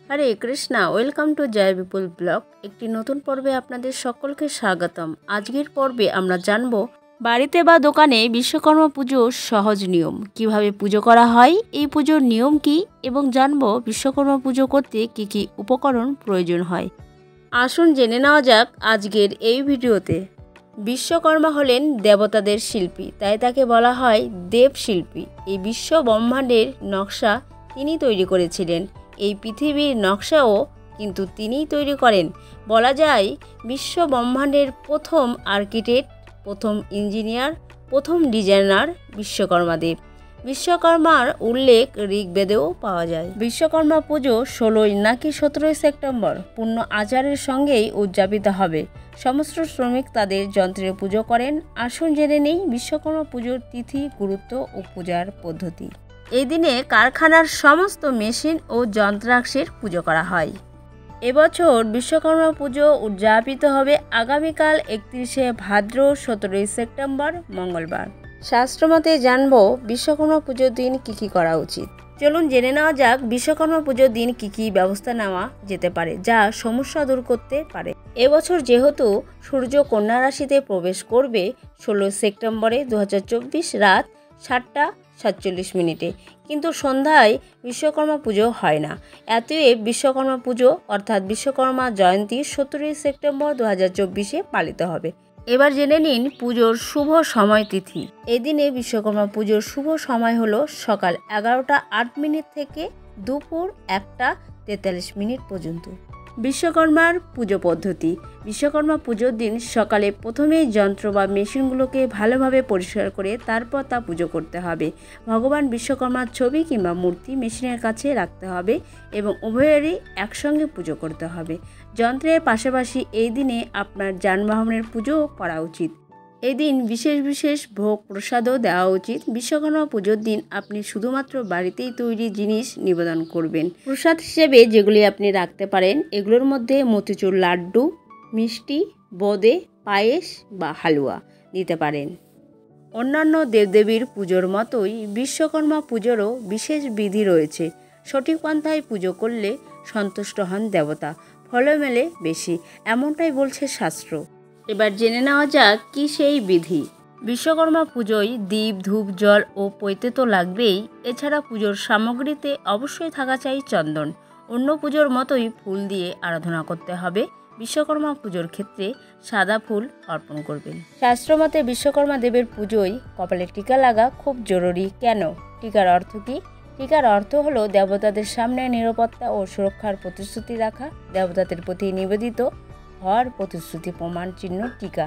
Hare Krishna, welcome to Joy Bipul blog. একটি নতুন পর্বে আপনাদের সকলকে স্বাগতম। আজকের পর্বে আমরা জানব বাড়িতে বা দোকানে বিশ্বকর্মা পুজোর সহজ নিয়ম, কিভাবে পুজো করা হয়, এই পুজোর নিয়ম কি, এবং জানব বিশ্বকর্মা পুজো করতে কি কি উপকরণ প্রয়োজন হয়। আসুন জেনে নেওয়া যাক আজকের এই ভিডিওতে। বিশ্বকর্মা হলেন দেবতাদের শিল্পী, তাই তাকে বলা হয় দেবশিল্পী। এই বিশ্ব ব্রহ্মাণ্ডের নকশা তিনি তৈরি করেছিলেন। এই পৃথিবীর নকশাও কিন্তু তিনিই তৈরি করেন। বলা যায় বিশ্ব ব্রহ্মাণ্ডের প্রথম আর্কিটেক্ট, প্রথম ইঞ্জিনিয়ার, প্রথম ডিজাইনার বিশ্বকর্মা দেব। বিশ্বকর্মার উল্লেখ ঋগ্বেদেও পাওয়া যায়। বিশ্বকর্মা পুজো 16 নাকি 17 সেপ্টেম্বর পূর্ণ আচারের সঙ্গেই উদযাপিত হবে। সমস্ত শ্রমিক তাদের যন্ত্রের পুজো করেন। আসুন জেনে নেই বিশ্বকর্মা পুজোর তিথি, গুরুত্ব ও পূজার পদ্ধতি। এই দিনে কারখানার সমস্ত মেশিন ও যন্ত্রাংশের পুজো করা হয়। এবছর বিশ্বকর্মা পুজো উদযাপিত হবে আগামীকাল 31শে ভাদ্র 17 সেপ্টেম্বর মঙ্গলবার। শাস্ত্রমতে জানব বিশ্বকর্মা পুজোর দিন কী কী করা উচিত। চলুন জেনে নেওয়া যাক বিশ্বকর্মা পুজোর দিন কী কী ব্যবস্থা নেওয়া যেতে পারে যা সমস্যা দূর করতে পারে। এবছর যেহেতু সূর্য কন্যা রাশিতে প্রবেশ করবে 16 সেপ্টেম্বরে 2024 রাত 7:47, কিন্তু সন্ধ্যায় বিশ্বকর্মা পুজো হয় না। এতএব বিশ্বকর্মা পুজো অর্থাৎ বিশ্বকর্মা জয়ন্তী 17 সেপ্টেম্বর 2024 পালিত হবে। এবার জেনে নিন পুজোর শুভ সময় তিথি। এই দিনে বিশ্বকর্মা পুজোর শুভ সময় হলো সকাল 11:08 থেকে দুপুর 1:43 পর্যন্ত। বিশ্বকর্মার পুজো পদ্ধতি। বিশ্বকর্মা পুজোর দিন সকালে প্রথমেই যন্ত্র বা মেশিনগুলোকে ভালোভাবে পরিষ্কার করে তারপর তা পুজো করতে হবে। ভগবান বিশ্বকর্মার ছবি কিংবা মূর্তি মেশিনের কাছে রাখতে হবে এবং উভয়েরই একসঙ্গে পুজো করতে হবে। যন্ত্রের পাশাপাশি এই দিনে আপনার যানবাহনের পুজোও করা উচিত। এই দিন বিশেষ বিশেষ ভোগ প্রসাদও দেওয়া উচিত। বিশ্বকর্মা পুজোর দিন আপনি শুধুমাত্র বাড়িতেই তৈরি জিনিস নিবেদন করবেন। প্রসাদ হিসেবে যেগুলি আপনি রাখতে পারেন এগুলোর মধ্যে মতিচুর লাড্ডু, মিষ্টি, বোঁদে, পায়েস বা হালুয়া দিতে পারেন। অন্যান্য দেবদেবীর পুজোর মতোই বিশ্বকর্মা পুজোরও বিশেষ বিধি রয়েছে। সঠিক পন্থায় পুজো করলে সন্তুষ্ট হন দেবতা, ফলও মেলে বেশি, এমনটাই বলছে শাস্ত্র। এবার জেনে নেওয়া যাক কি সেই বিধি। বিশ্বকর্মা পুজোয় দীপ, ধূপ, জল ও পৈতে তো লাগবেই। এছাড়া পুজোর সামগ্রীতে অবশ্যই থাকা চাই চন্দন। অন্য পুজোর মতোই ফুল দিয়ে আরাধনা করতে হবে। বিশ্বকর্মা পুজোর ক্ষেত্রে সাদা ফুল অর্পণ করবেন। শাস্ত্রমতে বিশ্বকর্মা দেবের পুজোয় কপালে টিকা লাগা খুব জরুরি। কেন? টিকার অর্থ কী? টিকার অর্থ হলো দেবতাদের সামনে নিরাপত্তা ও সুরক্ষার প্রতিশ্রুতি রাখা, দেবতাদের প্রতি নিবেদিত হওয়ার প্রতিশ্রুতি প্রমাণ চিহ্ন টিকা।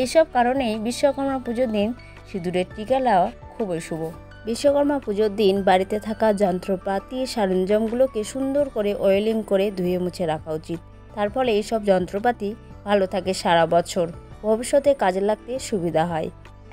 এসব কারণেই বিশ্বকর্মা পুজোর দিন সিঁদুরের টিকা দেওয়া খুবই শুভ। বিশ্বকর্মা পুজোর দিন বাড়িতে থাকা যন্ত্রপাতি সরঞ্জামগুলোকে সুন্দর করে অয়েলিং করে ধুয়ে মুছে রাখা উচিত। তার ফলে এইসব যন্ত্রপাতি ভালো থাকে সারা বছর, ভবিষ্যতে কাজে লাগতে সুবিধা হয়।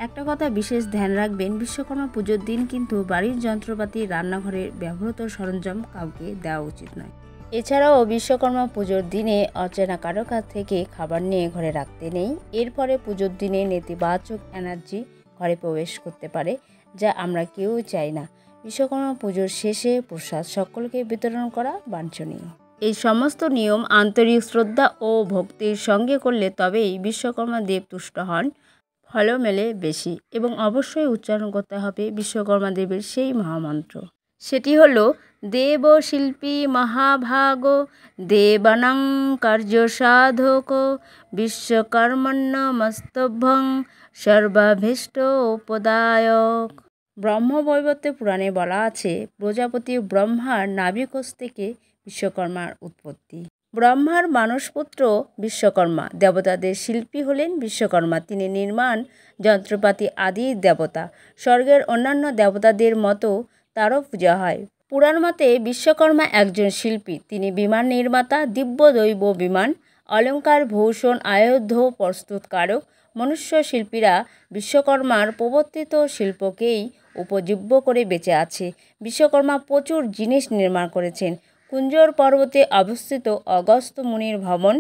একটা কথা বিশেষ ধ্যান রাখবেন, বিশ্বকর্মা পুজোর দিন কিন্তু বাড়ির যন্ত্রপাতি, রান্নাঘরের ব্যবহৃত সরঞ্জাম কাউকে দেওয়া উচিত নয়। এছাড়াও বিশ্বকর্মা পুজোর দিনে অচেনা কারো কাছ থেকে খাবার নিয়ে ঘরে রাখতে নেই। এর ফলে পুজোর দিনে নেতিবাচক এনার্জি ঘরে প্রবেশ করতে পারে, যা আমরা কেউ চাই না। বিশ্বকর্মা পুজোর শেষে প্রসাদ সকলকে বিতরণ করা বাঞ্ছনীয়। এই সমস্ত নিয়ম আন্তরিক শ্রদ্ধা ও ভক্তির সঙ্গে করলে তবেই বিশ্বকর্মা দেব তুষ্ট হন, ফলও মেলে বেশি। এবং অবশ্যই উচ্চারণ করতে হবে বিশ্বকর্মা দেবের সেই মহামন্ত্র। সেটি হলো দেব শিল্পী মহাভাগ, দেবানাং কার্য সাধক, বিশ্বকর্মণ্যমস্তভ্যং সর্বাভীষ্ট উপদায়ক। ব্রহ্মবৈবর্ত পুরাণে বলা আছে প্রজাপতি ব্রহ্মার নাভিকোষ থেকে বিশ্বকর্মার উৎপত্তি। ব্রহ্মার মানসপুত্র বিশ্বকর্মা। দেবতাদের শিল্পী হলেন বিশ্বকর্মা। তিনি নির্মাণ যন্ত্রপাতি আদির দেবতা। স্বর্গের অন্যান্য দেবতাদের মতো তারও পূজা হয়। পুরাণ মতে বিশ্বকর্মা একজন শিল্পী। তিনি বিমান নির্মাতা, দিব্য দৈব বিমান, অলঙ্কার, ভূষণ, আয়ুধ প্রস্তুতকারক। মনুষ্য শিল্পীরা বিশ্বকর্মার প্রবর্তিত শিল্পকেই উপজীব্য করে বেঁচে আছে। বিশ্বকর্মা প্রচুর জিনিস নির্মাণ করেছেন। কুঞ্জর পর্বতে অবস্থিত অগস্ত্য মুনির ভবন,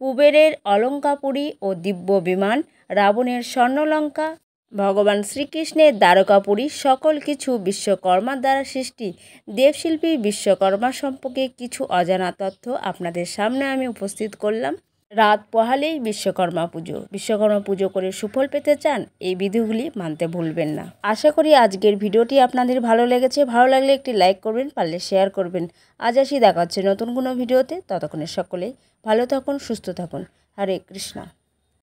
কুবেরের অলঙ্কাপুরী ও দিব্য বিমান, রাবণের স্বর্ণলঙ্কা, ভগবান শ্রীকৃষ্ণের দ্বারকাপুরী সকল কিছু বিশ্বকর্মার দ্বারা সৃষ্টি। দেবশিল্পী বিশ্বকর্মা সম্পর্কে কিছু অজানা তথ্য আপনাদের সামনে আমি উপস্থিত করলাম। রাত পোহালেই বিশ্বকর্মা পুজো। বিশ্বকর্মা পুজো করে সুফল পেতে চান? এই বিধিগুলি মানতে ভুলবেন না। আশা করি আজকের ভিডিওটি আপনাদের ভালো লেগেছে। ভালো লাগলে একটি লাইক করবেন, পারলে শেয়ার করবেন। আজ আসি, দেখা হচ্ছে নতুন কোনো ভিডিওতে। ততক্ষণে সকলেই ভালো থাকুন, সুস্থ থাকুন। হরে কৃষ্ণ।